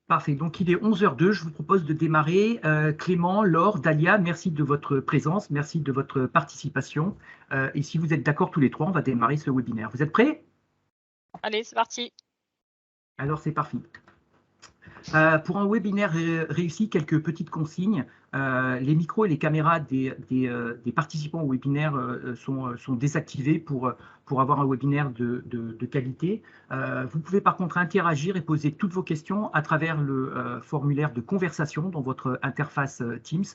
Parfait. Donc, il est 11h02. Je vous propose de démarrer. Clément, Laure, Dalia, merci de votre présence, merci de votre participation. Et si vous êtes d'accord tous les trois, on va démarrer ce webinaire. Vous êtes prêts? Allez, c'est parti. Alors, c'est parti. Pour un webinaire réussi, quelques petites consignes. Les micros et les caméras des participants au webinaire sont désactivés pour avoir un webinaire de qualité. Vous pouvez par contre interagir et poser toutes vos questions à travers le formulaire de conversation dans votre interface Teams.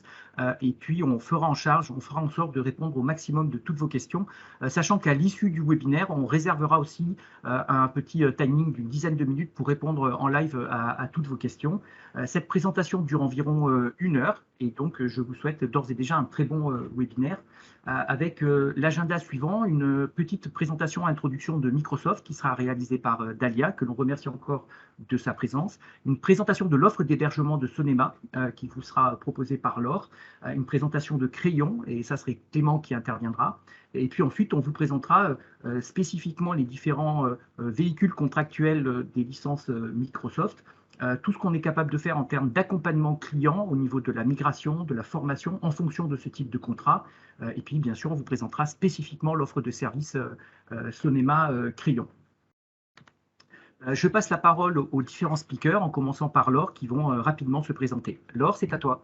Et puis, on fera en sorte de répondre au maximum de toutes vos questions, sachant qu'à l'issue du webinaire, on réservera aussi un petit timing d'une dizaine de minutes pour répondre en live à toutes vos questions. Cette présentation dure environ 1 heure et donc je vous souhaite d'ores et déjà un très bon webinaire avec l'agenda suivant, une petite présentation introduction de Microsoft qui sera réalisée par Dalia, que l'on remercie encore de sa présence, une présentation de l'offre d'hébergement de Sonema qui vous sera proposée par Laure, une présentation de Crayon, et ça serait Clément qui interviendra. Et puis ensuite, on vous présentera spécifiquement les différents véhicules contractuels des licences Microsoft, tout ce qu'on est capable de faire en termes d'accompagnement client au niveau de la migration, de la formation en fonction de ce type de contrat. Et puis, bien sûr, on vous présentera spécifiquement l'offre de service Sonema Crayon. Je passe la parole aux différents speakers, en commençant par Laure, qui vont rapidement se présenter. Laure, c'est à toi.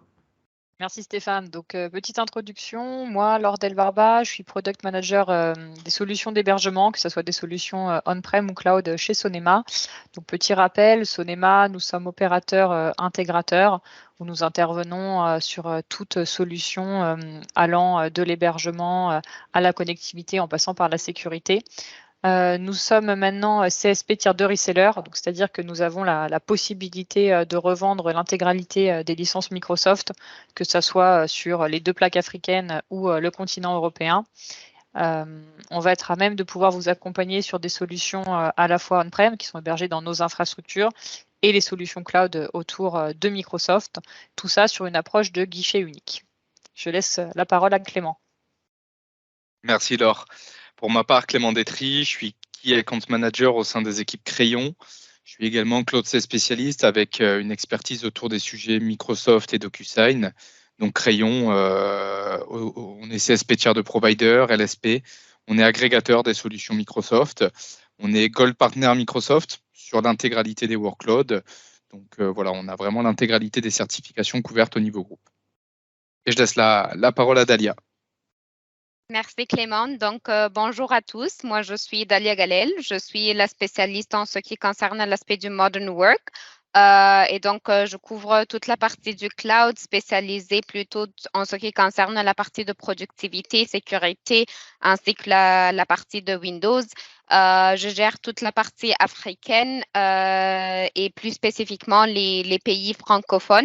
Merci Stéphane. Donc, petite introduction. Moi, Laure Delbarba, je suis Product Manager des solutions d'hébergement, que ce soit des solutions on-prem ou cloud chez Sonema. Donc, petit rappel, Sonema, nous sommes opérateurs intégrateurs où nous intervenons sur toute solution allant de l'hébergement à la connectivité en passant par la sécurité. Nous sommes maintenant CSP Tier 2 Reseller, c'est-à-dire que nous avons la possibilité de revendre l'intégralité des licences Microsoft, que ce soit sur les 2 plaques africaines ou le continent européen. On va être à même de pouvoir vous accompagner sur des solutions à la fois on-prem, qui sont hébergées dans nos infrastructures, et les solutions cloud autour de Microsoft, tout ça sur une approche de guichet unique. Je laisse la parole à Clément. Merci Laure. Pour ma part, Clément Détry, je suis Key Account Manager au sein des équipes Crayon. Je suis également Cloud C spécialiste avec une expertise autour des sujets Microsoft et DocuSign. Donc Crayon, on est CSP Tier 2 Provider, LSP. On est agrégateur des solutions Microsoft. On est Gold Partner Microsoft sur l'intégralité des workloads. Donc voilà, on a vraiment l'intégralité des certifications couvertes au niveau groupe. Et je laisse la parole à Dalia. Merci Clément. Donc, bonjour à tous. Moi, je suis Dalia Galel. Je suis la spécialiste en ce qui concerne l'aspect du Modern Work. Et donc, je couvre toute la partie du cloud spécialisée plutôt en ce qui concerne la partie de productivité, sécurité, ainsi que la partie de Windows. Je gère toute la partie africaine et plus spécifiquement les pays francophones.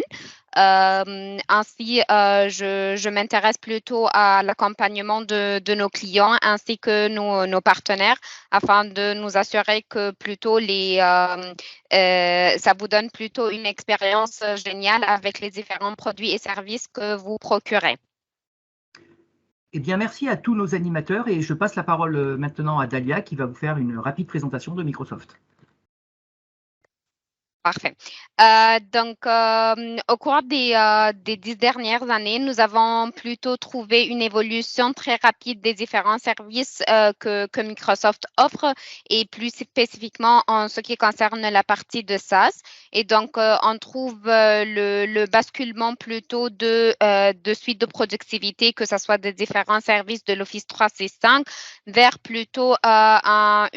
Ainsi, je m'intéresse plutôt à l'accompagnement de nos clients ainsi que nos partenaires afin de nous assurer que plutôt ça vous donne plutôt une expérience géniale avec les différents produits et services que vous procurez. Eh bien, merci à tous nos animateurs et je passe la parole maintenant à Dalia qui va vous faire une rapide présentation de Microsoft. Parfait. Donc, au cours des 10 dernières années, nous avons plutôt trouvé une évolution très rapide des différents services que Microsoft offre et plus spécifiquement en ce qui concerne la partie de SaaS. Et donc, on trouve le basculement plutôt de suite de productivité, que ce soit des différents services de l'Office 365 vers plutôt un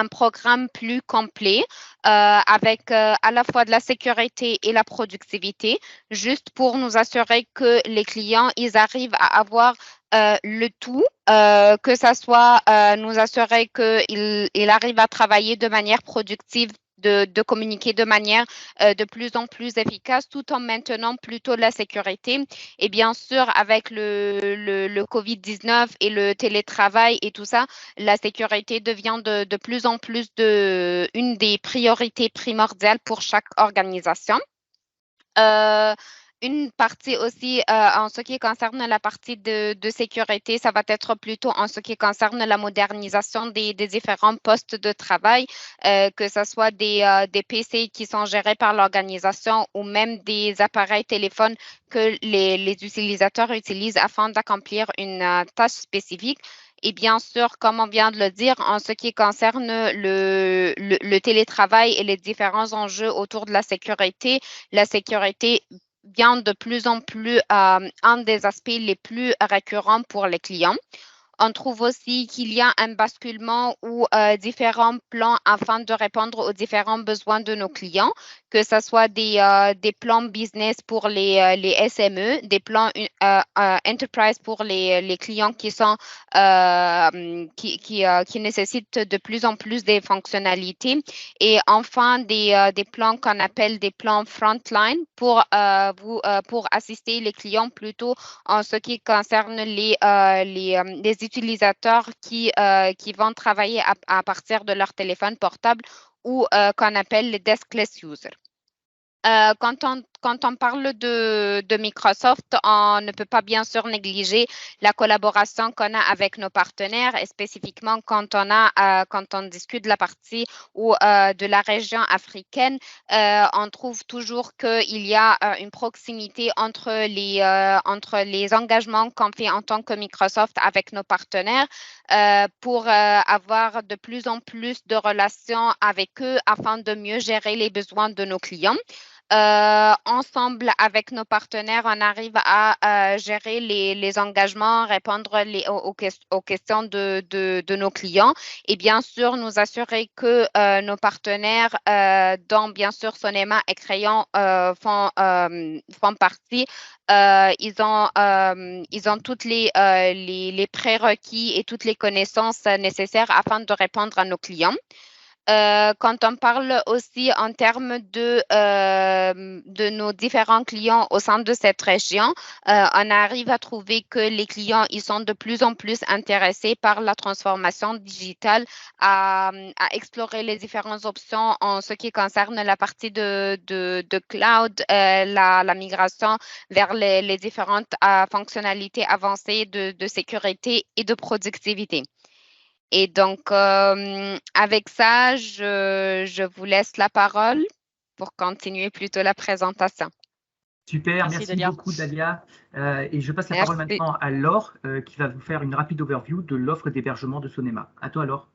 programme plus complet avec à la fois de la sécurité et la productivité, juste pour nous assurer que les clients, ils arrivent à avoir le tout, que ça soit nous assurer qu'ils arrivent à travailler de manière productive, de communiquer de manière de plus en plus efficace tout en maintenant plutôt la sécurité. Et bien sûr, avec le COVID-19 et le télétravail et tout ça, la sécurité devient de plus en plus une des priorités primordiales pour chaque organisation. une partie aussi en ce qui concerne la partie de sécurité, ça va être plutôt en ce qui concerne la modernisation des différents postes de travail, que ce soit des PC qui sont gérés par l'organisation ou même des appareils téléphones que les utilisateurs utilisent afin d'accomplir une tâche spécifique. Et bien sûr, comme on vient de le dire, en ce qui concerne le télétravail et les différents enjeux autour de la sécurité vient de plus en plus un des aspects les plus récurrents pour les clients. On trouve aussi qu'il y a un basculement ou différents plans afin de répondre aux différents besoins de nos clients, que ce soit des plans business pour les SME, des plans enterprise pour les clients qui nécessitent de plus en plus des fonctionnalités, et enfin des plans qu'on appelle des plans frontline pour assister les clients plutôt en ce qui concerne les utilisateurs qui vont travailler à partir de leur téléphone portable ou qu'on appelle les deskless users. Quand on parle de Microsoft, on ne peut pas bien sûr négliger la collaboration qu'on a avec nos partenaires, et spécifiquement quand on discute de la partie ou de la région africaine, on trouve toujours qu'il y a une proximité entre les engagements qu'on fait en tant que Microsoft avec nos partenaires pour avoir de plus en plus de relations avec eux afin de mieux gérer les besoins de nos clients. Ensemble, avec nos partenaires, on arrive à gérer les engagements, répondre aux questions de nos clients, et bien sûr, nous assurer que nos partenaires, dont bien sûr Sonema et Crayon font partie, ils ont toutes les prérequis et toutes les connaissances nécessaires afin de répondre à nos clients. Quand on parle aussi en termes de nos différents clients au sein de cette région, on arrive à trouver que les clients, ils sont de plus en plus intéressés par la transformation digitale, à explorer les différentes options en ce qui concerne la partie de cloud, la migration vers les différentes fonctionnalités avancées de sécurité et de productivité. Et donc, avec ça, je vous laisse la parole pour continuer plutôt la présentation. Super, merci beaucoup Dalia. Et je passe la parole maintenant à Laure qui va vous faire une rapide overview de l'offre d'hébergement de Sonema. À toi Laure.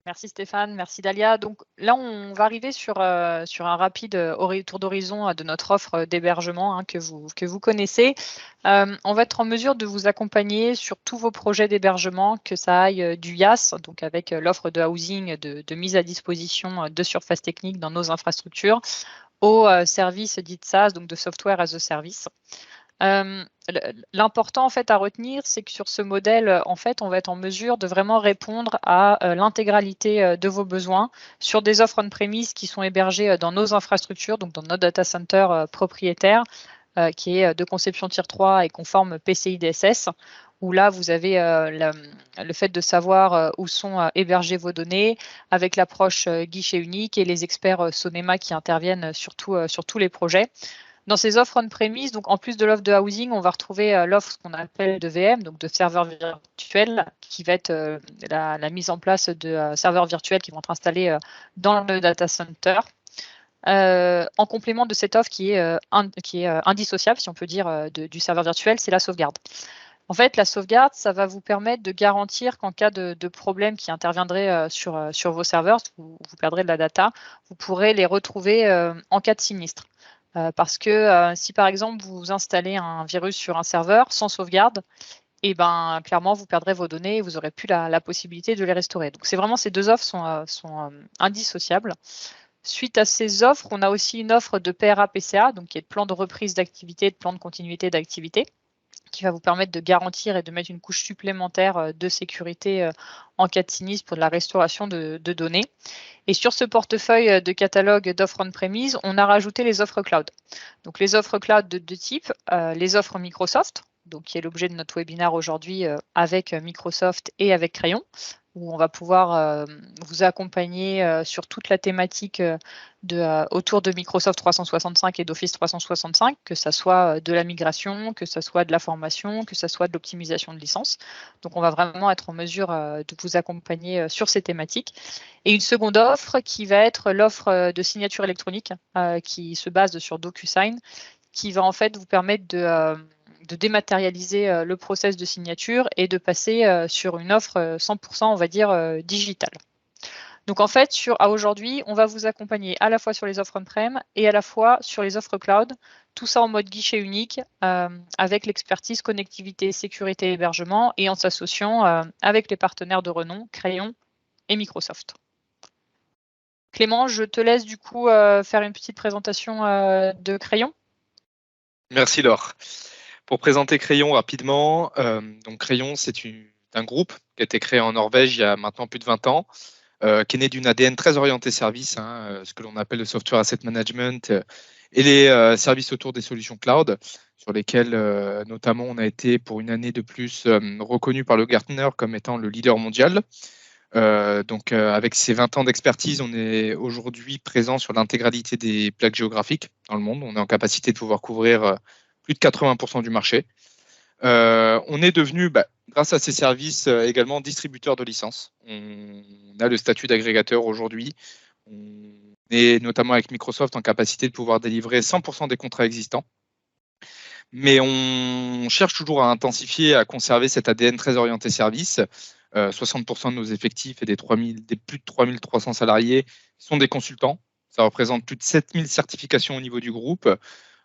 Merci Stéphane, merci Dalia. Donc là, on va arriver sur un rapide tour d'horizon de notre offre d'hébergement que vous connaissez. On va être en mesure de vous accompagner sur tous vos projets d'hébergement, que ça aille du IaaS, donc avec l'offre de housing, de mise à disposition de surface technique dans nos infrastructures, au service dit SaaS, donc de software as a service. L'important en fait à retenir, c'est que sur ce modèle, en fait, on va être en mesure de vraiment répondre à l'intégralité de vos besoins sur des offres on-premise qui sont hébergées dans nos infrastructures, donc dans notre data center propriétaire, qui est de conception Tier 3 et conforme PCI DSS, où là, vous avez le fait de savoir où sont hébergées vos données, avec l'approche guichet unique et les experts Sonema qui interviennent sur tous les projets. Dans ces offres on-premise, donc en plus de l'offre de housing, on va retrouver l'offre qu'on appelle de VM, donc de serveurs virtuels, qui va être la mise en place de serveurs virtuels qui vont être installés dans le data center. En complément de cette offre qui est indissociable, si on peut dire, du serveur virtuel, c'est la sauvegarde. En fait, la sauvegarde, ça va vous permettre de garantir qu'en cas de problème qui interviendrait sur vos serveurs, vous perdrez de la data, vous pourrez les retrouver en cas de sinistre. Parce que si par exemple vous installez un virus sur un serveur sans sauvegarde, et ben clairement vous perdrez vos données et vous n'aurez plus la possibilité de les restaurer. Donc c'est vraiment, ces deux offres sont indissociables. Suite à ces offres, on a aussi une offre de PRA-PCA, donc qui est de plan de reprise d'activité, de plan de continuité d'activité, qui va vous permettre de garantir et de mettre une couche supplémentaire de sécurité en cas de sinistre pour de la restauration de données. Et sur ce portefeuille de catalogue d'offres on-premise, on a rajouté les offres cloud. Donc les offres cloud de deux types, les offres Microsoft, donc qui est l'objet de notre webinaire aujourd'hui avec Microsoft et avec Crayon. où on va pouvoir vous accompagner sur toute la thématique autour de Microsoft 365 et d'Office 365, que ça soit de la migration, que ça soit de la formation, que ça soit de l'optimisation de licences. Donc, on va vraiment être en mesure de vous accompagner sur ces thématiques. Et une seconde offre qui va être l'offre de signature électronique qui se base sur DocuSign, qui va en fait vous permettre de dématérialiser le process de signature et de passer sur une offre 100%, on va dire, digitale. Donc en fait, à aujourd'hui, on va vous accompagner à la fois sur les offres on-prem et à la fois sur les offres cloud, tout ça en mode guichet unique, avec l'expertise connectivité, sécurité, hébergement, et en s'associant avec les partenaires de renom, Crayon et Microsoft. Clément, je te laisse du coup faire une petite présentation de Crayon. Merci Laure. Pour présenter Crayon rapidement, donc Crayon, c'est un groupe qui a été créé en Norvège il y a maintenant plus de 20 ans, qui est né d'une ADN très orientée service, ce que l'on appelle le software asset management et les services autour des solutions cloud, sur lesquels notamment on a été pour une année de plus reconnu par le Gartner comme étant le leader mondial. Donc avec ces 20 ans d'expertise, on est aujourd'hui présent sur l'intégralité des plaques géographiques dans le monde. On est en capacité de pouvoir couvrir plus de 80% du marché. On est devenu, grâce à ces services, également distributeur de licences. On a le statut d'agrégateur aujourd'hui. On est notamment avec Microsoft en capacité de pouvoir délivrer 100% des contrats existants. Mais on cherche toujours à intensifier, à conserver cet ADN très orienté service. 60% de nos effectifs et des plus de 3300 salariés sont des consultants. Ça représente plus de 7000 certifications au niveau du groupe.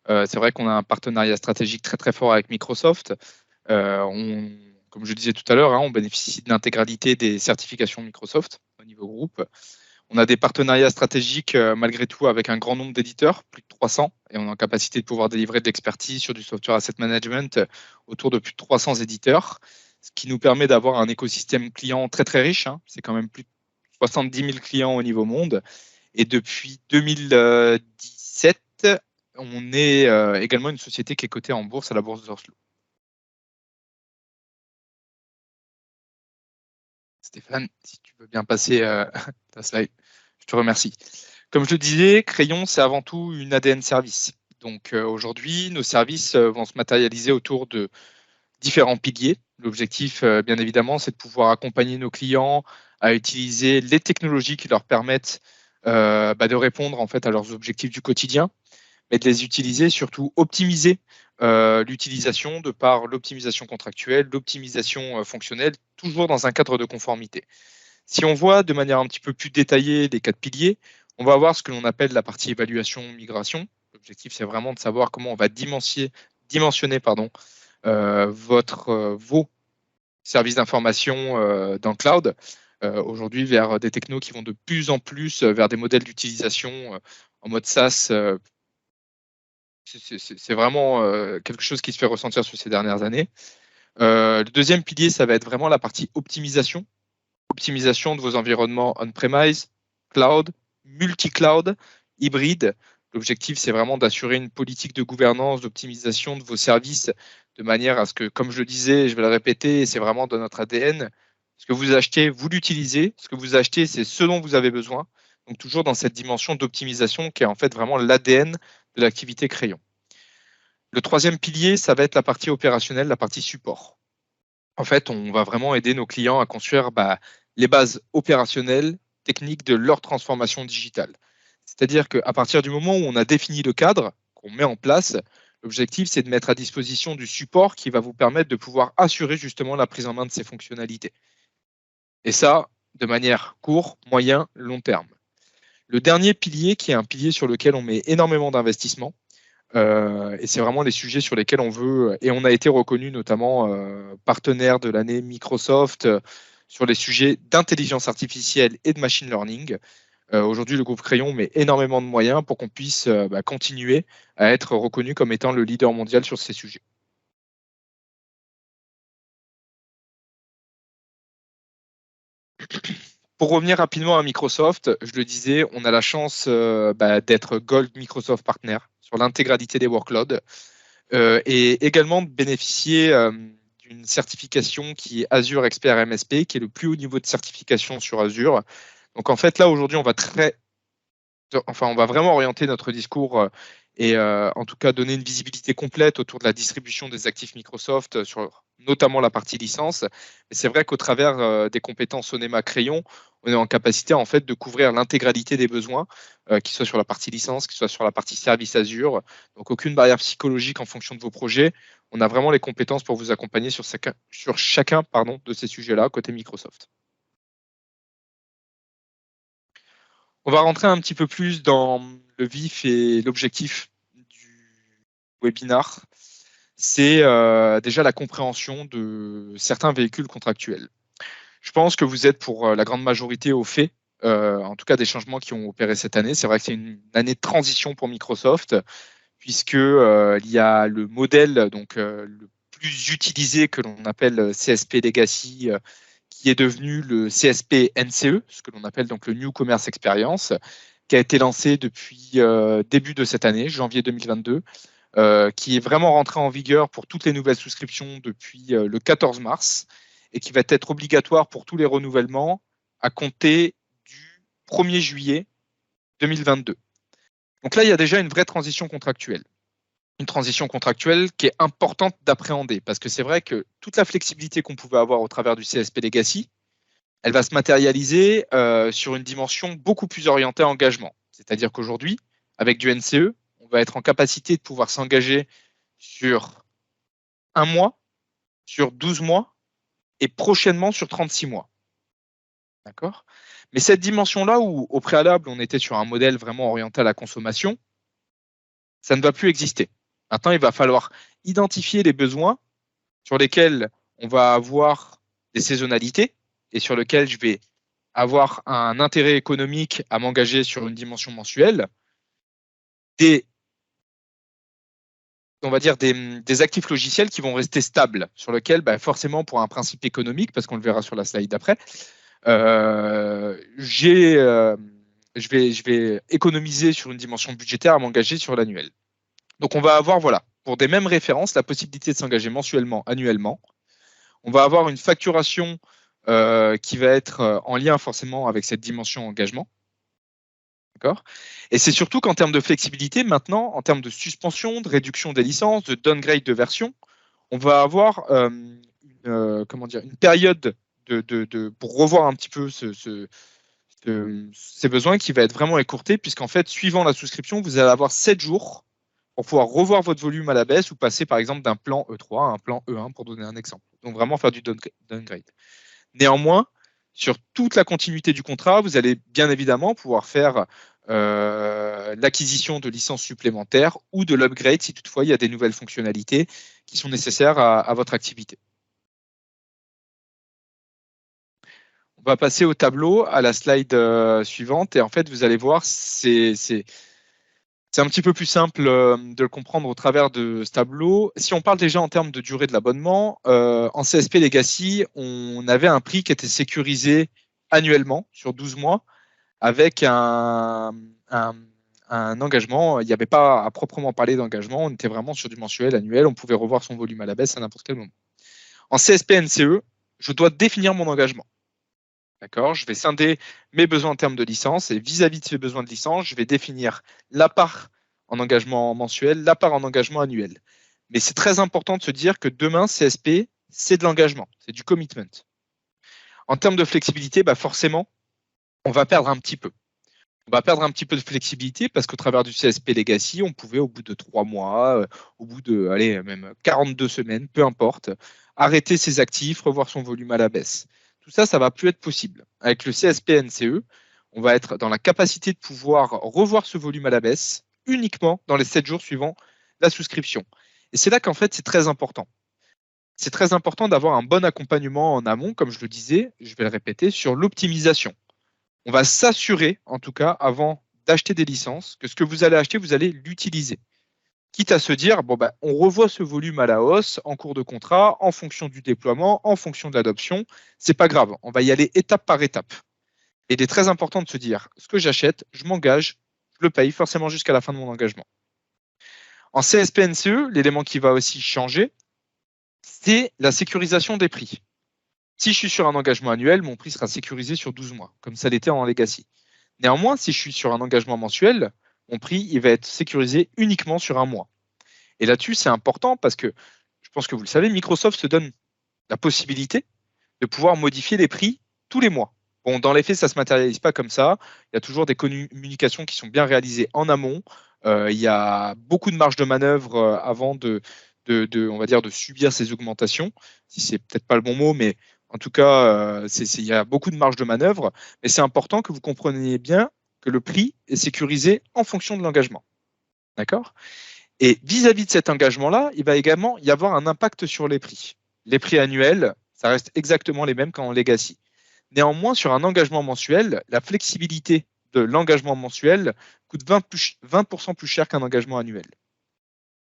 C'est vrai qu'on a un partenariat stratégique très très fort avec Microsoft. Comme je disais tout à l'heure, on bénéficie de l'intégralité des certifications Microsoft au niveau groupe. On a des partenariats stratégiques malgré tout avec un grand nombre d'éditeurs, plus de 300, et on est en capacité de pouvoir délivrer de l'expertise sur du software asset management autour de plus de 300 éditeurs, ce qui nous permet d'avoir un écosystème client très très riche. C'est quand même plus de 70 000 clients au niveau monde. Et depuis 2017, on est également une société qui est cotée en bourse à la bourse d'Oslo. Stéphane, si tu veux bien passer ta slide, je te remercie. Comme je le disais, Crayon, c'est avant tout une ADN service. Donc aujourd'hui, nos services vont se matérialiser autour de différents piliers. L'objectif, bien évidemment, c'est de pouvoir accompagner nos clients à utiliser les technologies qui leur permettent de répondre en fait à leurs objectifs du quotidien, mais de les utiliser, surtout optimiser l'utilisation de par l'optimisation contractuelle, l'optimisation fonctionnelle, toujours dans un cadre de conformité. Si on voit de manière un petit peu plus détaillée les 4 piliers, on va avoir ce que l'on appelle la partie évaluation migration. L'objectif, c'est vraiment de savoir comment on va dimensionner vos services d'information dans le cloud, aujourd'hui vers des technos qui vont de plus en plus vers des modèles d'utilisation en mode SaaS. C'est vraiment quelque chose qui se fait ressentir sur ces dernières années. Le deuxième pilier, ça va être vraiment la partie optimisation. Optimisation de vos environnements on-premise, cloud, multi-cloud, hybride. L'objectif, c'est vraiment d'assurer une politique de gouvernance, d'optimisation de vos services de manière à ce que, comme je le disais, je vais le répéter, c'est vraiment dans notre ADN. Ce que vous achetez, vous l'utilisez. Ce que vous achetez, c'est ce dont vous avez besoin. Donc, toujours dans cette dimension d'optimisation qui est en fait vraiment l'ADN de l'activité Crayon. Le troisième pilier, ça va être la partie opérationnelle, la partie support. En fait, on va vraiment aider nos clients à construire les bases opérationnelles, techniques de leur transformation digitale. C'est-à-dire qu'à partir du moment où on a défini le cadre, qu'on met en place, l'objectif, c'est de mettre à disposition du support qui va vous permettre de pouvoir assurer justement la prise en main de ces fonctionnalités. Et ça, de manière court, moyen, long terme. Le dernier pilier, qui est un pilier sur lequel on met énormément d'investissement, et c'est vraiment les sujets sur lesquels on veut, et on a été reconnu notamment partenaire de l'année Microsoft sur les sujets d'intelligence artificielle et de machine learning. Aujourd'hui, le groupe Crayon met énormément de moyens pour qu'on puisse continuer à être reconnu comme étant le leader mondial sur ces sujets. Pour revenir rapidement à Microsoft, je le disais, on a la chance d'être Gold Microsoft Partner sur l'intégralité des workloads et également de bénéficier une certification qui est Azure Expert MSP, qui est le plus haut niveau de certification sur Azure. Donc en fait, là, aujourd'hui, on va vraiment orienter notre discours et en tout cas donner une visibilité complète autour de la distribution des actifs Microsoft sur notamment la partie licence. Mais c'est vrai qu'au travers des compétences Sonema Crayon, on est en capacité en fait de couvrir l'intégralité des besoins, qu'ils soient sur la partie licence, qu'ils soient sur la partie service Azure. Donc aucune barrière psychologique en fonction de vos projets. On a vraiment les compétences pour vous accompagner sur chacun de ces sujets-là côté Microsoft. On va rentrer un petit peu plus dans le vif et l'objectif du webinar. C'est déjà la compréhension de certains véhicules contractuels. Je pense que vous êtes pour la grande majorité au fait, en tout cas des changements qui ont opéré cette année. C'est vrai que c'est une année de transition pour Microsoft, puisque il y a le modèle donc, le plus utilisé que l'on appelle CSP Legacy, qui est devenu le CSP NCE, ce que l'on appelle donc le New Commerce Experience, qui a été lancé depuis début de cette année, janvier 2022, qui est vraiment rentré en vigueur pour toutes les nouvelles souscriptions depuis le 14 mars et qui va être obligatoire pour tous les renouvellements à compter du 1er juillet 2022. Donc là, il y a déjà une vraie transition contractuelle. Une transition contractuelle qui est importante d'appréhender parce que c'est vrai que toute la flexibilité qu'on pouvait avoir au travers du CSP Legacy, elle va se matérialiser sur une dimension beaucoup plus orientée à engagement. C'est-à-dire qu'aujourd'hui, avec du NCE, on va être en capacité de pouvoir s'engager sur 1 mois, sur 12 mois et prochainement sur 36 mois. D'accord ? Mais cette dimension-là, où au préalable, on était sur un modèle vraiment orienté à la consommation, ça ne va plus exister. Maintenant, il va falloir identifier les besoins sur lesquels on va avoir des saisonnalités et sur lesquels je vais avoir un intérêt économique à m'engager sur une dimension mensuelle, on va dire des actifs logiciels qui vont rester stables, sur lesquels forcément pour un principe économique, parce qu'on le verra sur la slide d'après, je vais économiser sur une dimension budgétaire à m'engager sur l'annuel. Donc on va avoir, voilà, pour des mêmes références, la possibilité de s'engager mensuellement, annuellement. On va avoir une facturation qui va être en lien forcément avec cette dimension engagement. D'accord ? Et c'est surtout qu'en termes de flexibilité, maintenant, en termes de suspension, de réduction des licences, de downgrade de version, on va avoir une période pour revoir un petit peu ces besoins qui va être vraiment écourtée, puisqu'en fait, suivant la souscription, vous allez avoir 7 jours pour pouvoir revoir votre volume à la baisse ou passer par exemple d'un plan E3 à un plan E1 pour donner un exemple. Donc vraiment faire du downgrade. Néanmoins, sur toute la continuité du contrat, vous allez bien évidemment pouvoir faire l'acquisition de licences supplémentaires ou de l'upgrade si toutefois il y a des nouvelles fonctionnalités qui sont nécessaires à votre activité. On va passer au tableau, à la slide suivante, et en fait vous allez voir, c'est un petit peu plus simple de le comprendre au travers de ce tableau. Si on parle déjà en termes de durée de l'abonnement, en CSP Legacy, on avait un prix qui était sécurisé annuellement sur 12 mois avec un engagement. Il n'y avait pas à proprement parler d'engagement, on était vraiment sur du mensuel, annuel, on pouvait revoir son volume à la baisse à n'importe quel moment. En CSP NCE, je dois définir mon engagement. D'accord ? Je vais scinder mes besoins en termes de licence et vis-à-vis de ces besoins de licence, je vais définir la part en engagement mensuel, la part en engagement annuel. Mais c'est très important de se dire que demain, CSP, c'est de l'engagement, c'est du commitment. En termes de flexibilité, forcément, on va perdre un petit peu. On va perdre un petit peu de flexibilité parce qu'au travers du CSP Legacy, on pouvait au bout de 3 mois, au bout de même 42 semaines, peu importe, arrêter ses actifs, revoir son volume à la baisse. Tout ça, ça ne va plus être possible. Avec le CSP NCE, on va être dans la capacité de pouvoir revoir ce volume à la baisse uniquement dans les 7 jours suivant la souscription. Et c'est là qu'en fait, c'est très important. C'est très important d'avoir un bon accompagnement en amont, comme je le disais, je vais le répéter, sur l'optimisation. On va s'assurer, en tout cas, avant d'acheter des licences, que ce que vous allez acheter, vous allez l'utiliser. Quitte à se dire, on revoit ce volume à la hausse en cours de contrat, en fonction du déploiement, en fonction de l'adoption. C'est pas grave, on va y aller étape par étape. Et il est très important de se dire, ce que j'achète, je m'engage, je le paye forcément jusqu'à la fin de mon engagement. En CSP NCE, l'élément qui va aussi changer, c'est la sécurisation des prix. Si je suis sur un engagement annuel, mon prix sera sécurisé sur 12 mois, comme ça l'était en legacy. Néanmoins, si je suis sur un engagement mensuel, mon prix il va être sécurisé uniquement sur un mois. Et là-dessus, c'est important parce que, je pense que vous le savez, Microsoft se donne la possibilité de pouvoir modifier les prix tous les mois. Bon, dans les faits, ça ne se matérialise pas comme ça. Il y a toujours des communications qui sont bien réalisées en amont. Il y a beaucoup de marge de manœuvre avant on va dire, de subir ces augmentations. Si c'est peut-être pas le bon mot, mais en tout cas, il y a beaucoup de marge de manœuvre. Mais c'est important que vous compreniez bien que le prix est sécurisé en fonction de l'engagement. D'accord ? Et vis-à-vis de cet engagement-là, il va également y avoir un impact sur les prix. Les prix annuels, ça reste exactement les mêmes qu'en legacy. Néanmoins, sur un engagement mensuel, la flexibilité de l'engagement mensuel coûte 20% plus cher qu'un engagement annuel.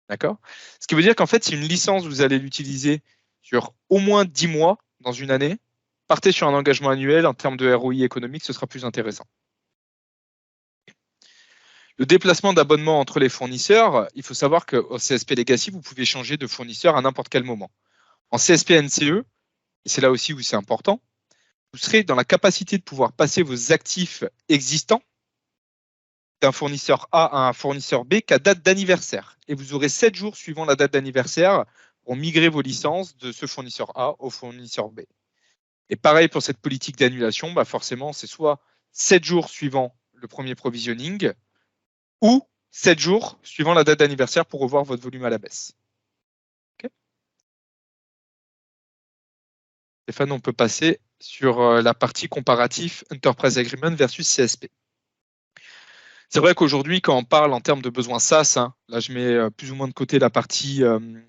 D'accord ? Ce qui veut dire qu'en fait, si une licence, vous allez l'utiliser sur au moins 10 mois dans une année, partez sur un engagement annuel en termes de ROI économique, ce sera plus intéressant. Le déplacement d'abonnement entre les fournisseurs, il faut savoir qu'au CSP Legacy, vous pouvez changer de fournisseur à n'importe quel moment. En CSP NCE, et c'est là aussi où c'est important, vous serez dans la capacité de pouvoir passer vos actifs existants d'un fournisseur A à un fournisseur B qu'à date d'anniversaire. Et vous aurez 7 jours suivant la date d'anniversaire pour migrer vos licences de ce fournisseur A au fournisseur B. Et pareil pour cette politique d'annulation, forcément, c'est soit 7 jours suivant le premier provisioning ou 7 jours suivant la date d'anniversaire pour revoir votre volume à la baisse. Okay. Stéphane, on peut passer sur la partie comparatif Enterprise Agreement versus CSP. C'est vrai qu'aujourd'hui, quand on parle en termes de besoins SaaS, là je mets plus ou moins de côté la partie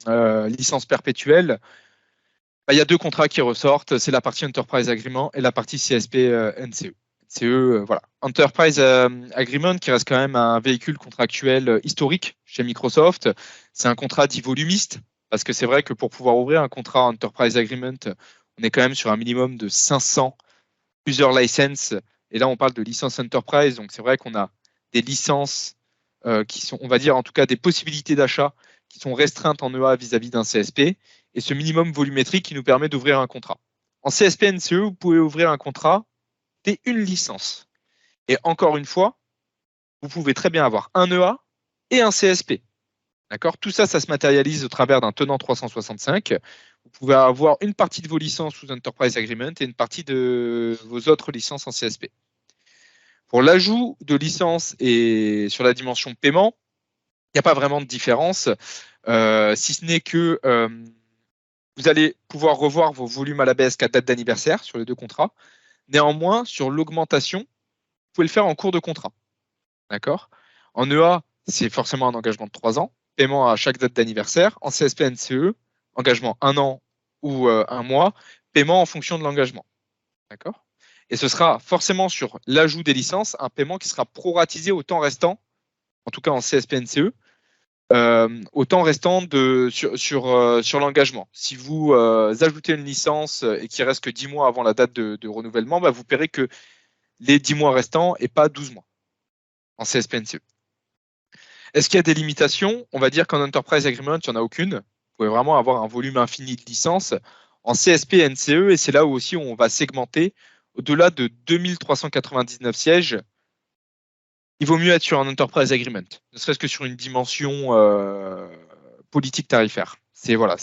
licence perpétuelle, il y a deux contrats qui ressortent, c'est la partie Enterprise Agreement et la partie CSP NCE. Voilà. Enterprise Agreement qui reste quand même un véhicule contractuel historique chez Microsoft. C'est un contrat dit volumiste, parce que c'est vrai que pour pouvoir ouvrir un contrat Enterprise Agreement, on est quand même sur un minimum de 500 user licenses. Et là, on parle de licence Enterprise, donc c'est vrai qu'on a des licences qui sont, on va dire, en tout cas des possibilités d'achat qui sont restreintes en EA vis-à-vis d'un CSP, et ce minimum volumétrique qui nous permet d'ouvrir un contrat. En CSP NCE, vous pouvez ouvrir un contrat dès une licence. Et encore une fois, vous pouvez très bien avoir un EA et un CSP. D'accord ? Tout ça, ça se matérialise au travers d'un tenant 365. Vous pouvez avoir une partie de vos licences sous Enterprise Agreement et une partie de vos autres licences en CSP. Pour l'ajout de licences et sur la dimension paiement, il n'y a pas vraiment de différence, si ce n'est que vous allez pouvoir revoir vos volumes à la baisse qu'à date d'anniversaire sur les deux contrats. Néanmoins, sur l'augmentation, vous pouvez le faire en cours de contrat. D'accord ? En EA, c'est forcément un engagement de 3 ans, paiement à chaque date d'anniversaire. En CSP NCE, engagement 1 an ou 1 mois, paiement en fonction de l'engagement. D'accord ? Et ce sera forcément sur l'ajout des licences, un paiement qui sera proratisé au temps restant, en tout cas en CSP NCE, au temps restant sur l'engagement. Si vous ajoutez une licence et qu'il reste que 10 mois avant la date de renouvellement, vous paierez que les 10 mois restants et pas 12 mois en CSP NCE. Est-ce qu'il y a des limitations ? On va dire qu'en Enterprise Agreement, il n'y en a aucune. Vous pouvez vraiment avoir un volume infini de licences. En CSP NCE, et c'est là où aussi on va segmenter, au-delà de 2399 sièges, il vaut mieux être sur un Enterprise Agreement, ne serait-ce que sur une dimension politique tarifaire. C'est voilà,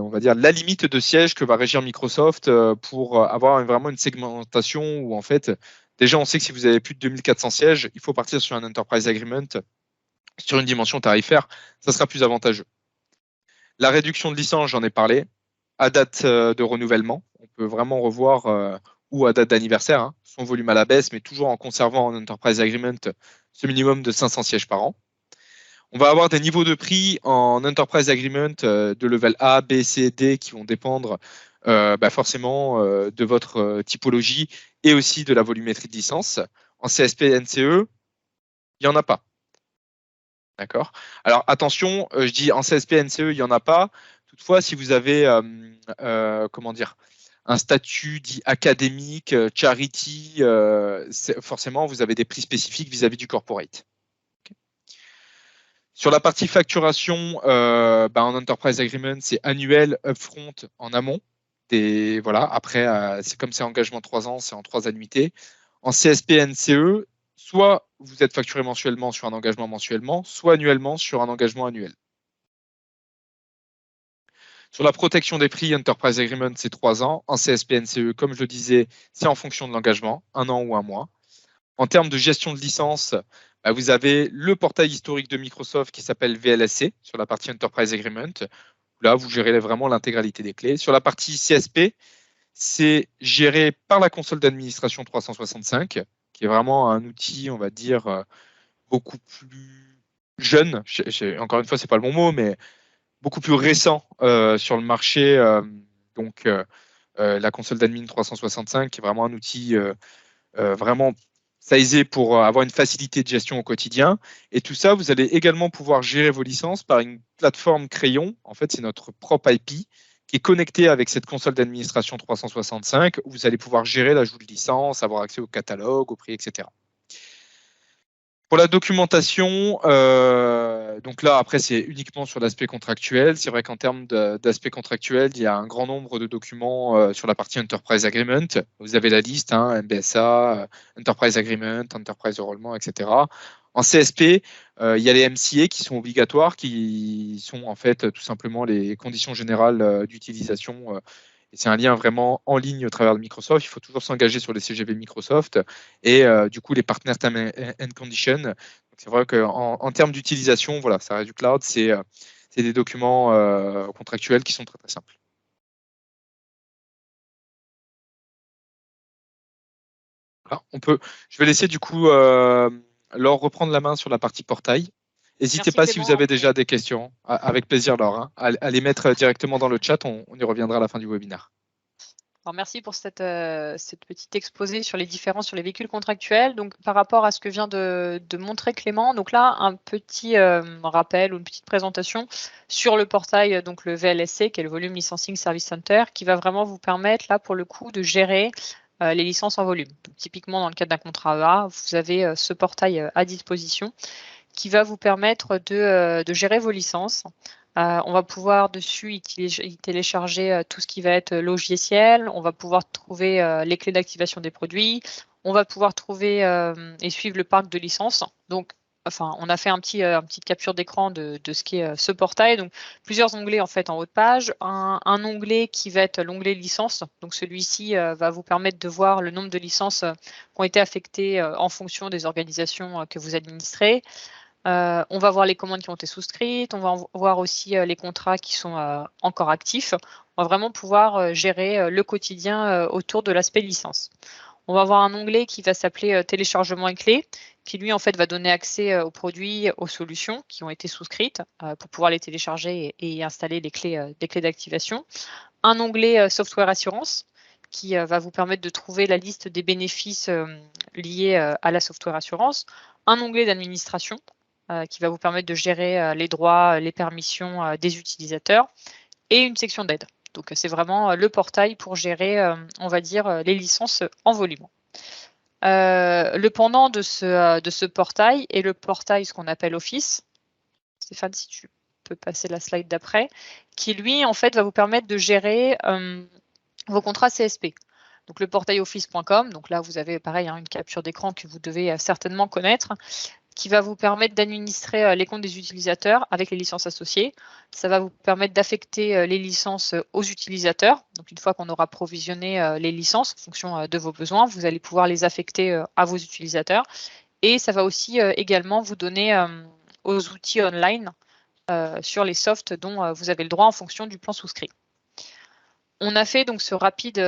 on va dire la limite de sièges que va régir Microsoft pour avoir vraiment une segmentation où en fait, déjà on sait que si vous avez plus de 2400 sièges, il faut partir sur un Enterprise Agreement sur une dimension tarifaire, ça sera plus avantageux. La réduction de licence, j'en ai parlé, à date de renouvellement, on peut vraiment revoir ou à date d'anniversaire, son volume à la baisse, mais toujours en conservant en Enterprise Agreement ce minimum de 500 sièges par an. On va avoir des niveaux de prix en Enterprise Agreement de level A, B, C, D qui vont dépendre forcément de votre typologie et aussi de la volumétrie de licence. En CSP NCE, il n'y en a pas. D'accord ? Alors attention, je dis en CSP NCE, il n'y en a pas. Toutefois, si vous avez un statut dit académique, charity, forcément, vous avez des prix spécifiques vis-à-vis du corporate. Okay. Sur la partie facturation, en Enterprise Agreement, c'est annuel, upfront, en amont. Voilà. Après, c'est comme c'est engagement 3 ans, c'est en 3 annuités. En CSP NCE, soit vous êtes facturé mensuellement sur un engagement mensuellement, soit annuellement sur un engagement annuel. Sur la protection des prix, Enterprise Agreement, c'est 3 ans. En CSP NCE, comme je le disais, c'est en fonction de l'engagement, 1 an ou 1 mois. En termes de gestion de licence, vous avez le portail historique de Microsoft qui s'appelle VLSC sur la partie Enterprise Agreement. Là, vous gérez vraiment l'intégralité des clés. Sur la partie CSP, c'est géré par la console d'administration 365, qui est vraiment un outil, on va dire, beaucoup plus jeune. Encore une fois, c'est pas le bon mot, mais beaucoup plus récent sur le marché. La console d'admin 365, qui est vraiment un outil vraiment sizé pour avoir une facilité de gestion au quotidien. Et tout ça, vous allez également pouvoir gérer vos licences par une plateforme Crayon. En fait, c'est notre propre IP qui est connectée avec cette console d'administration 365, où vous allez pouvoir gérer l'ajout de licences, avoir accès au catalogue, au prix, etc. Pour la documentation, donc là, après, c'est uniquement sur l'aspect contractuel. C'est vrai qu'en termes d'aspect contractuel, il y a un grand nombre de documents sur la partie Enterprise Agreement. Vous avez la liste, MBSA, Enterprise Agreement, Enterprise Enrollment, etc. En CSP, il y a les MCA qui sont obligatoires, qui sont en fait tout simplement les conditions générales d'utilisation. Et c'est un lien vraiment en ligne au travers de Microsoft. Il faut toujours s'engager sur les CGV Microsoft et du coup les partners term and condition. C'est vrai qu'en termes d'utilisation, voilà, ça reste du cloud, c'est des documents contractuels qui sont très très simples. Voilà, je vais laisser du coup Laure reprendre la main sur la partie portail. N'hésitez pas si vous avez déjà des questions. Avec plaisir, Laure. À les mettre directement dans le chat, on y reviendra à la fin du webinaire. Alors, merci pour cette petite exposé sur les différences sur les véhicules contractuels. Donc, par rapport à ce que vient de montrer Clément, donc là, un petit rappel ou une petite présentation sur le portail, donc le VLSC, qui est le Volume Licensing Service Center, qui va vraiment vous permettre, là, pour le coup, de gérer les licences en volume. Donc, typiquement, dans le cadre d'un contrat EA, vous avez ce portail à disposition qui va vous permettre de gérer vos licences. On va pouvoir dessus y télécharger tout ce qui va être logiciel. On va pouvoir trouver les clés d'activation des produits. On va pouvoir trouver et suivre le parc de licences. Donc, on a fait une petite capture d'écran de ce qui est ce portail. Donc, plusieurs onglets en fait en haut de page. Un onglet qui va être l'onglet licence. Donc, celui-ci va vous permettre de voir le nombre de licences qui ont été affectées en fonction des organisations que vous administrez. On va voir les commandes qui ont été souscrites, on va voir aussi les contrats qui sont encore actifs. On va vraiment pouvoir gérer le quotidien autour de l'aspect licence. On va avoir un onglet qui va s'appeler téléchargement et clés, qui lui en fait va donner accès aux produits, aux solutions qui ont été souscrites pour pouvoir les télécharger et installer les clés d'activation. Un onglet software assurance qui va vous permettre de trouver la liste des bénéfices liés à la software assurance. Un onglet d'administration qui va vous permettre de gérer les droits, les permissions des utilisateurs et une section d'aide. Donc, c'est vraiment le portail pour gérer, on va dire, les licences en volume. Le pendant de ce portail est le portail, ce qu'on appelle Office. Stéphane, si tu peux passer la slide d'après, qui lui, en fait, va vous permettre de gérer vos contrats CSP. Donc, le portail office.com, donc là, vous avez pareil une capture d'écran que vous devez certainement connaître, qui va vous permettre d'administrer les comptes des utilisateurs avec les licences associées. Ça va vous permettre d'affecter les licences aux utilisateurs. Donc, une fois qu'on aura provisionné les licences en fonction de vos besoins, vous allez pouvoir les affecter à vos utilisateurs. Et ça va aussi également vous donner aux outils online sur les softs dont vous avez le droit en fonction du plan souscrit. On a fait donc cette rapide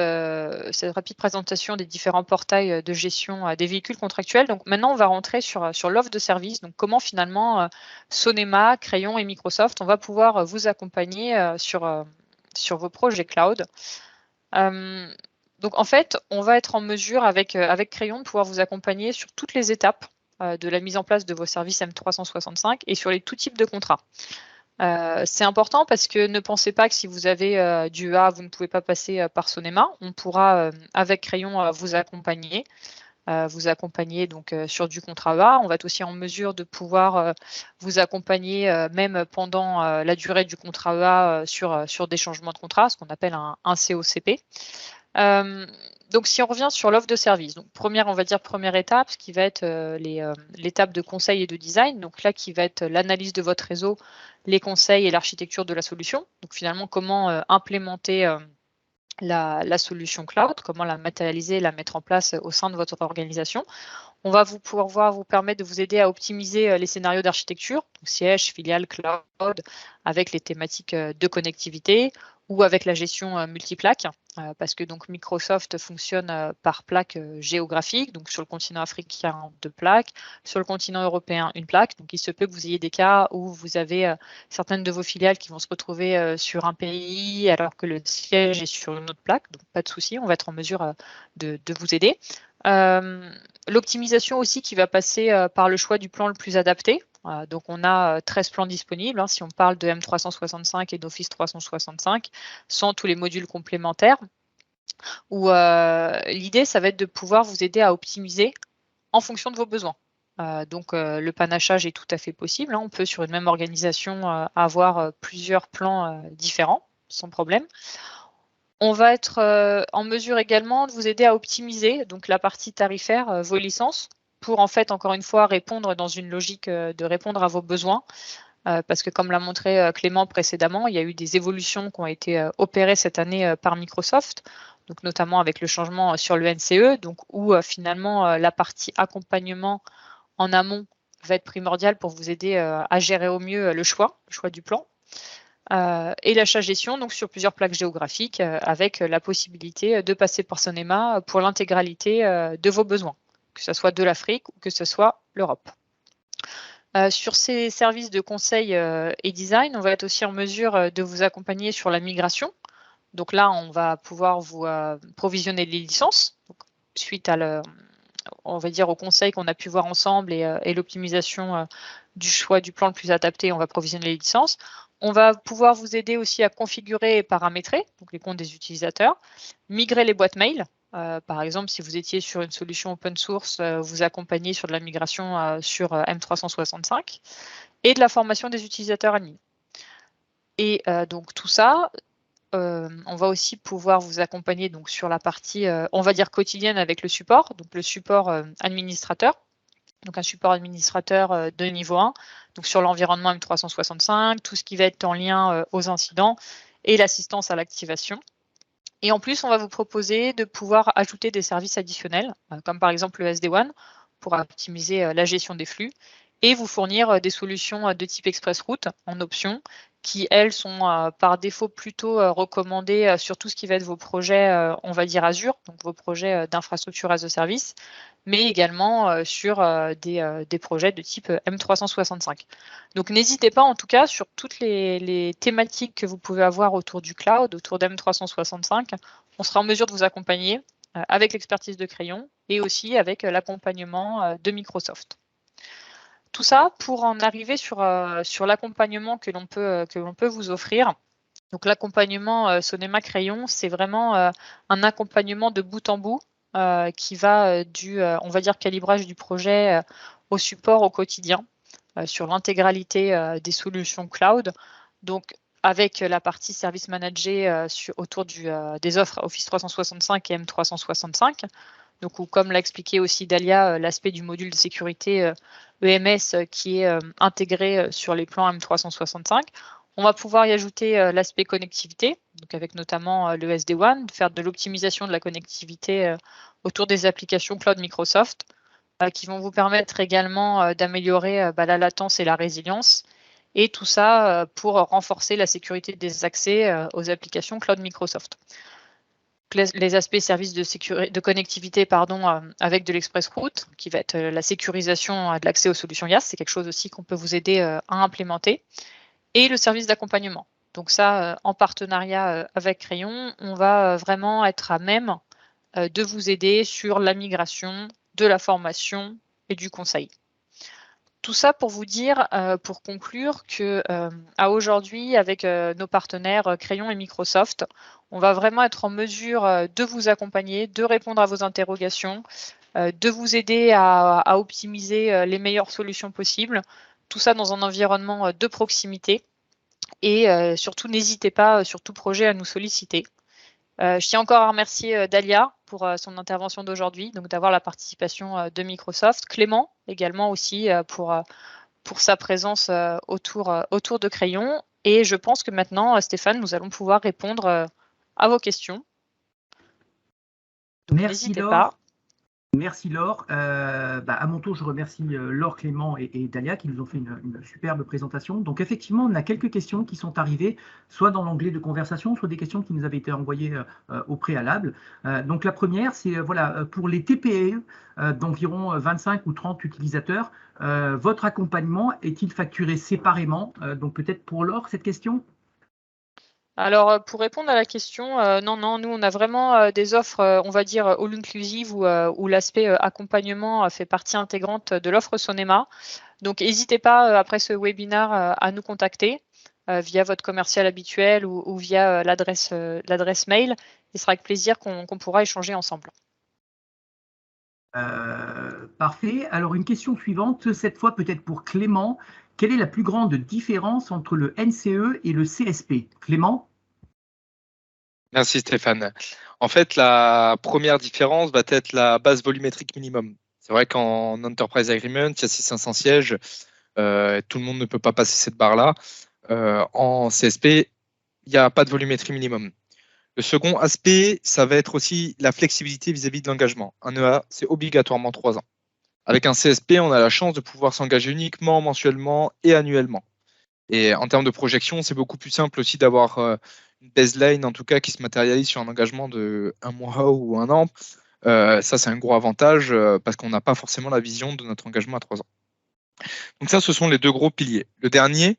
présentation des différents portails de gestion des véhicules contractuels. Donc maintenant, on va rentrer sur l'offre de service. Donc comment finalement Sonema, Crayon et Microsoft, on va pouvoir vous accompagner sur vos projets cloud. Donc en fait, on va être en mesure avec Crayon de pouvoir vous accompagner sur toutes les étapes de la mise en place de vos services M365 et sur tout type de contrats. C'est important parce que ne pensez pas que si vous avez du EA, vous ne pouvez pas passer par Sonema. On pourra, avec Crayon, vous accompagner. vous accompagner donc sur du contrat bas. On va être aussi en mesure de pouvoir vous accompagner même pendant la durée du contrat bas sur des changements de contrat, ce qu'on appelle un COCP. Donc, si on revient sur l'offre de service, donc première étape, ce qui va être l'étape de conseil et de design. Donc là, qui va être l'analyse de votre réseau, les conseils et l'architecture de la solution. Donc finalement, comment implémenter la solution cloud, comment la matérialiser, la mettre en place au sein de votre organisation. On va pouvoir vous permettre de vous aider à optimiser les scénarios d'architecture, donc siège, filiale, cloud, avec les thématiques de connectivité ou avec la gestion multiplaque, parce que donc Microsoft fonctionne par plaque géographique, donc sur le continent africain 2 plaques, sur le continent européen 1 plaque. Donc il se peut que vous ayez des cas où vous avez certaines de vos filiales qui vont se retrouver sur un pays alors que le siège est sur une autre plaque, donc pas de souci, on va être en mesure de vous aider. L'optimisation aussi qui va passer par le choix du plan le plus adapté. Donc on a 13 plans disponibles, si on parle de M365 et d'Office 365, sans tous les modules complémentaires, où l'idée, ça va être de pouvoir vous aider à optimiser en fonction de vos besoins. Donc le panachage est tout à fait possible. On peut, sur une même organisation, avoir plusieurs plans différents, sans problème. On va être en mesure également de vous aider à optimiser donc la partie tarifaire, vos licences, pour en fait, encore une fois, répondre dans une logique de répondre à vos besoins. Parce que comme l'a montré Clément précédemment, il y a eu des évolutions qui ont été opérées cette année par Microsoft, donc notamment avec le changement sur le NCE, donc où finalement la partie accompagnement en amont va être primordiale pour vous aider à gérer au mieux le choix du plan. Et l'achat-gestion donc sur plusieurs plaques géographiques avec la possibilité de passer par Sonema pour l'intégralité de vos besoins, que ce soit de l'Afrique ou que ce soit l'Europe. Sur ces services de conseil et design, on va être aussi en mesure de vous accompagner sur la migration. Donc là, on va pouvoir vous provisionner les licences. Donc, suite à on va dire au conseil qu'on a pu voir ensemble et l'optimisation du choix du plan le plus adapté, on va provisionner les licences. On va pouvoir vous aider aussi à configurer et paramétrer donc les comptes des utilisateurs, migrer les boîtes mail. Par exemple, si vous étiez sur une solution open source, vous accompagnez sur de la migration sur M365 et de la formation des utilisateurs admin. Et donc tout ça, on va aussi pouvoir vous accompagner donc sur la partie, on va dire quotidienne avec le support, donc le support administrateur. Donc un support administrateur de niveau 1, donc sur l'environnement M365, tout ce qui va être en lien aux incidents et l'assistance à l'activation. Et en plus, on va vous proposer de pouvoir ajouter des services additionnels, comme par exemple le SD-WAN, pour optimiser la gestion des flux, et vous fournir des solutions de type Express Route en option, qui, elles, sont par défaut plutôt recommandées sur tout ce qui va être vos projets, on va dire Azure, donc vos projets d'infrastructure as a service, mais également sur des projets de type M365. Donc n'hésitez pas en tout cas sur toutes les thématiques que vous pouvez avoir autour du cloud, autour d'M365, on sera en mesure de vous accompagner avec l'expertise de Crayon et aussi avec l'accompagnement de Microsoft. Tout ça pour en arriver sur l'accompagnement que l'on peut vous offrir. Donc l'accompagnement Sonema Crayon, c'est vraiment un accompagnement de bout en bout qui va on va dire, calibrage du projet au support au quotidien sur l'intégralité des solutions cloud. Donc avec la partie service managé autour des offres Office 365 et M365. Donc, comme l'a expliqué aussi Dalia, l'aspect du module de sécurité EMS qui est intégré sur les plans M365. On va pouvoir y ajouter l'aspect connectivité, donc avec notamment le SD-WAN, faire de l'optimisation de la connectivité autour des applications cloud Microsoft, qui vont vous permettre également d'améliorer la latence et la résilience, et tout ça pour renforcer la sécurité des accès aux applications cloud Microsoft. Les aspects services de connectivité avec de l'Express Route, qui va être la sécurisation de l'accès aux solutions IaaS, c'est quelque chose aussi qu'on peut vous aider à implémenter, et le service d'accompagnement. Donc ça, en partenariat avec Crayon, on va vraiment être à même de vous aider sur la migration, de la formation et du conseil. Tout ça pour vous dire, pour conclure, que à aujourd'hui, avec nos partenaires Crayon et Microsoft, on va vraiment être en mesure de vous accompagner, de répondre à vos interrogations, de vous aider à optimiser les meilleures solutions possibles. Tout ça dans un environnement de proximité. Et surtout, n'hésitez pas sur tout projet à nous solliciter. Je tiens encore à remercier Dalia pour son intervention d'aujourd'hui, donc d'avoir la participation de Microsoft. Clément également aussi pour sa présence autour de Crayon. Et je pense que maintenant, Stéphane, nous allons pouvoir répondre à vos questions. Merci Laure. Merci Laure. À mon tour, je remercie Laure, Clément et Dalia qui nous ont fait une superbe présentation. Donc effectivement, on a quelques questions qui sont arrivées, soit dans l'onglet de conversation, soit des questions qui nous avaient été envoyées au préalable. Donc la première, c'est pour les TPE d'environ 25 ou 30 utilisateurs, votre accompagnement est-il facturé séparément? Donc peut-être pour Laure, cette question? Alors, pour répondre à la question, non, nous, on a vraiment des offres, on va dire, all inclusive où l'aspect accompagnement fait partie intégrante de l'offre Sonema. Donc, n'hésitez pas, après ce webinaire, à nous contacter via votre commercial habituel ou via l'adresse mail. Il sera avec plaisir qu'on pourra échanger ensemble. Parfait. Alors, une question suivante, cette fois peut-être pour Clément. Quelle est la plus grande différence entre le NCE et le CSP? Clément? Merci Stéphane. En fait, la première différence va être la base volumétrique minimum. C'est vrai qu'en Enterprise Agreement, il y a 500 sièges. Tout le monde ne peut pas passer cette barre-là. En CSP, il n'y a pas de volumétrie minimum. Le second aspect, ça va être aussi la flexibilité vis-à-vis de l'engagement. Un EA, c'est obligatoirement 3 ans. Avec un CSP, on a la chance de pouvoir s'engager uniquement mensuellement et annuellement. Et en termes de projection, c'est beaucoup plus simple aussi d'avoir une baseline, en tout cas, qui se matérialise sur un engagement de 1 mois ou 1 an. Ça, c'est un gros avantage parce qu'on n'a pas forcément la vision de notre engagement à 3 ans. Donc ça, ce sont les 2 gros piliers. Le dernier,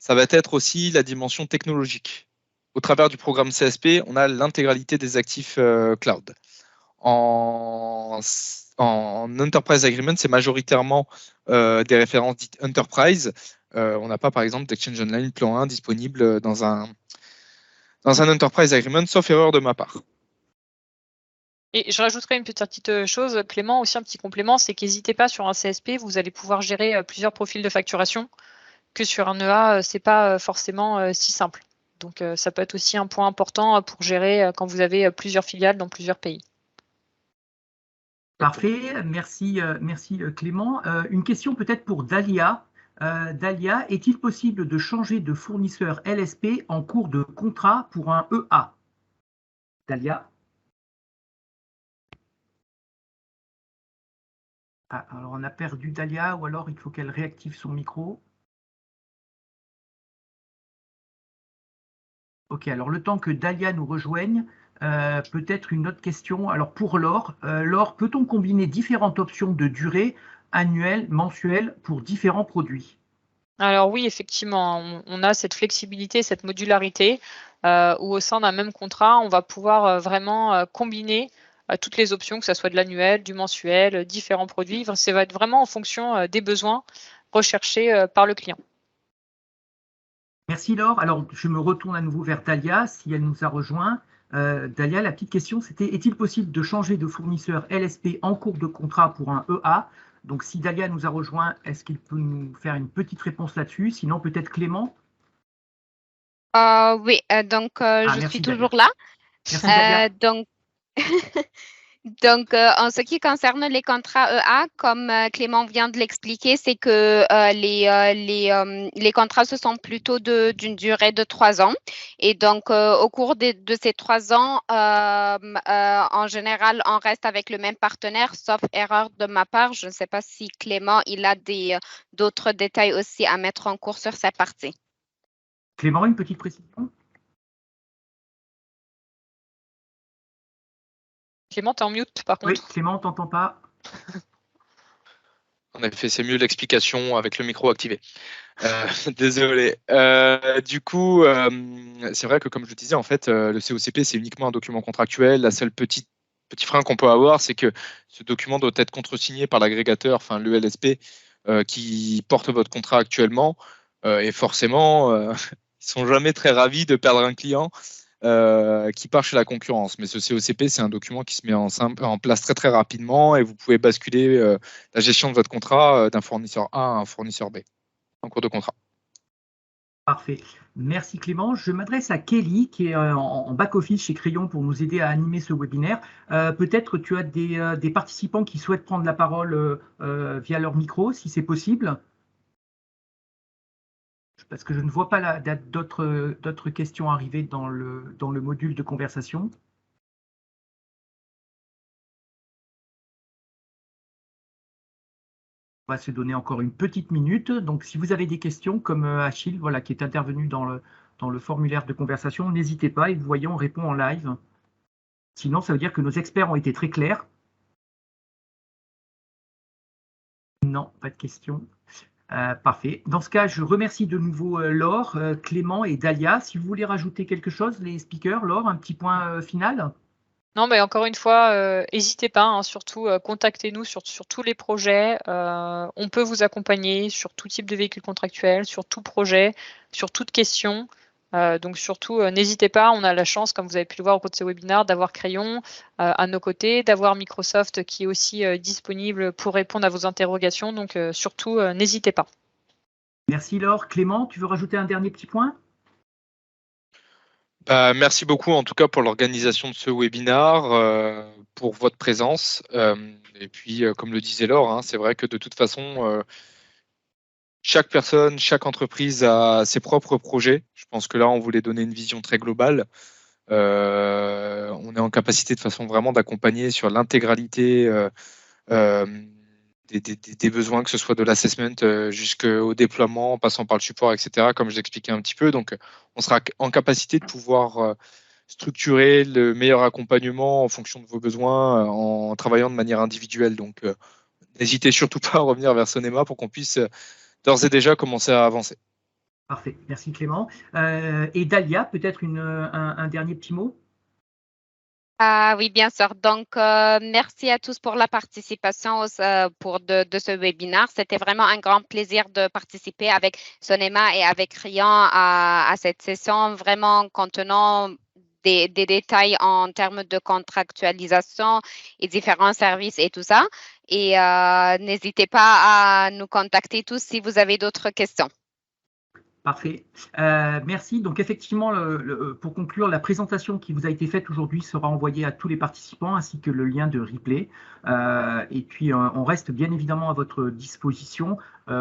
ça va être aussi la dimension technologique. Au travers du programme CSP, on a l'intégralité des actifs cloud. En Enterprise Agreement, c'est majoritairement des références dites Enterprise. On n'a pas, par exemple, d'Exchange Online plan 1 disponible dans un Enterprise Agreement, sauf erreur de ma part. Et je rajouterai une petite chose, Clément, aussi un petit complément, c'est qu'hésitez pas sur un CSP, vous allez pouvoir gérer plusieurs profils de facturation, que sur un EA, c'est pas forcément si simple. Donc ça peut être aussi un point important pour gérer quand vous avez plusieurs filiales dans plusieurs pays. Parfait, merci Clément. Une question peut-être pour Dalia. Dalia, est-il possible de changer de fournisseur LSP en cours de contrat pour un EA? Dalia? Ah, alors on a perdu Dalia ou alors il faut qu'elle réactive son micro. Ok, alors le temps que Dalia nous rejoigne, peut-être une autre question. Alors pour Laure, Laure, peut-on combiner différentes options de durée, annuelle, mensuelle, pour différents produits? Alors oui, effectivement, on a cette flexibilité, cette modularité, où au sein d'un même contrat, on va pouvoir vraiment combiner toutes les options, que ce soit de l'annuel, du mensuel, différents produits. Enfin, ça va être vraiment en fonction des besoins recherchés par le client. Merci Laure. Alors, je me retourne à nouveau vers Dalia, si elle nous a rejoint. Dalia, la petite question, c'était, est-il possible de changer de fournisseur LSP en cours de contrat pour un EA? Donc, si Dalia nous a rejoint, est-ce qu'il peut nous faire une petite réponse là-dessus? Sinon, peut-être Clément? Oui, donc je suis toujours là. Merci Dalia. Donc, en ce qui concerne les contrats EA, comme Clément vient de l'expliquer, c'est que les contrats, ce sont plutôt d'une durée de 3 ans. Et donc, au cours de ces 3 ans, en général, on reste avec le même partenaire, sauf erreur de ma part. Je ne sais pas si Clément, il a d'autres détails aussi à mettre en cours sur sa partie. Clément, une petite précision? Clément, tu es en mute par contre. Oui, Clément, on ne t'entend pas. En effet, c'est mieux l'explication avec le micro activé. Désolé. Du coup, c'est vrai que comme je le disais, en fait, le COCP, c'est uniquement un document contractuel. La seule petit frein qu'on peut avoir, c'est que ce document doit être contresigné par l'agrégateur, enfin le LSP, qui porte votre contrat actuellement. Et forcément, ils sont jamais très ravis de perdre un client. qui part chez la concurrence. Mais ce COCP, c'est un document qui se met en place très, très rapidement et vous pouvez basculer la gestion de votre contrat d'un fournisseur A à un fournisseur B en cours de contrat. Parfait. Merci Clément. Je m'adresse à Kelly qui est en back-office chez Crayon pour nous aider à animer ce webinaire. Peut-être tu as des participants qui souhaitent prendre la parole via leur micro, si c'est possible. Parce que je ne vois pas d'autres questions arriver dans le module de conversation. On va se donner encore une petite minute. Donc, si vous avez des questions, comme Achille, voilà, qui est intervenu dans le formulaire de conversation, n'hésitez pas et vous voyez, on répond en live. Sinon, ça veut dire que nos experts ont été très clairs. Non, pas de questions. Parfait. Dans ce cas, je remercie de nouveau Laure, Clément et Dalia. Si vous voulez rajouter quelque chose, les speakers, Laure, un petit point final? Non, mais encore une fois, n'hésitez pas, hein, surtout contactez-nous sur tous les projets. On peut vous accompagner sur tout type de véhicule contractuel, sur tout projet, sur toute question. Donc surtout, n'hésitez pas. On a la chance, comme vous avez pu le voir au cours de ces webinaires, d'avoir Crayon à nos côtés, d'avoir Microsoft qui est aussi disponible pour répondre à vos interrogations. Donc surtout, n'hésitez pas. Merci Laure. Clément, tu veux rajouter un dernier petit point? Merci beaucoup en tout cas pour l'organisation de ce webinaire, pour votre présence. Et puis, comme le disait Laure, hein, c'est vrai que de toute façon, chaque personne, chaque entreprise a ses propres projets. Je pense que là, on voulait donner une vision très globale. On est en capacité de façon vraiment d'accompagner sur l'intégralité des besoins, que ce soit de l'assessment jusqu'au déploiement, en passant par le support, etc., comme je l'expliquais un petit peu. Donc, on sera en capacité de pouvoir structurer le meilleur accompagnement en fonction de vos besoins en travaillant de manière individuelle. Donc, n'hésitez surtout pas à revenir vers Sonema pour qu'on puisse d'ores et déjà commencer à avancer. Parfait, merci Clément. Et Dalia, peut-être un dernier petit mot? Oui, bien sûr. Donc, merci à tous pour la participation de ce webinaire. C'était vraiment un grand plaisir de participer avec Sonema et avec Crayon à cette session vraiment contenant des détails en termes de contractualisation et différents services et tout ça. Et n'hésitez pas à nous contacter tous si vous avez d'autres questions. Parfait. Merci. Donc effectivement, pour conclure, la présentation qui vous a été faite aujourd'hui sera envoyée à tous les participants ainsi que le lien de replay. Et puis, on reste bien évidemment à votre disposition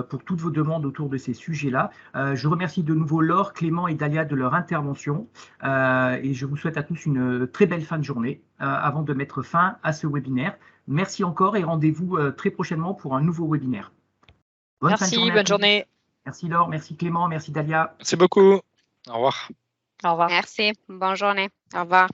pour toutes vos demandes autour de ces sujets-là. Je remercie de nouveau Laure, Clément et Dalia de leur intervention. Et je vous souhaite à tous une très belle fin de journée avant de mettre fin à ce webinaire. Merci encore et rendez-vous très prochainement pour un nouveau webinaire. Merci, bonne journée. Merci Laure, merci Clément, merci Dalia. Merci beaucoup. Au revoir. Au revoir. Merci. Bonne journée. Au revoir.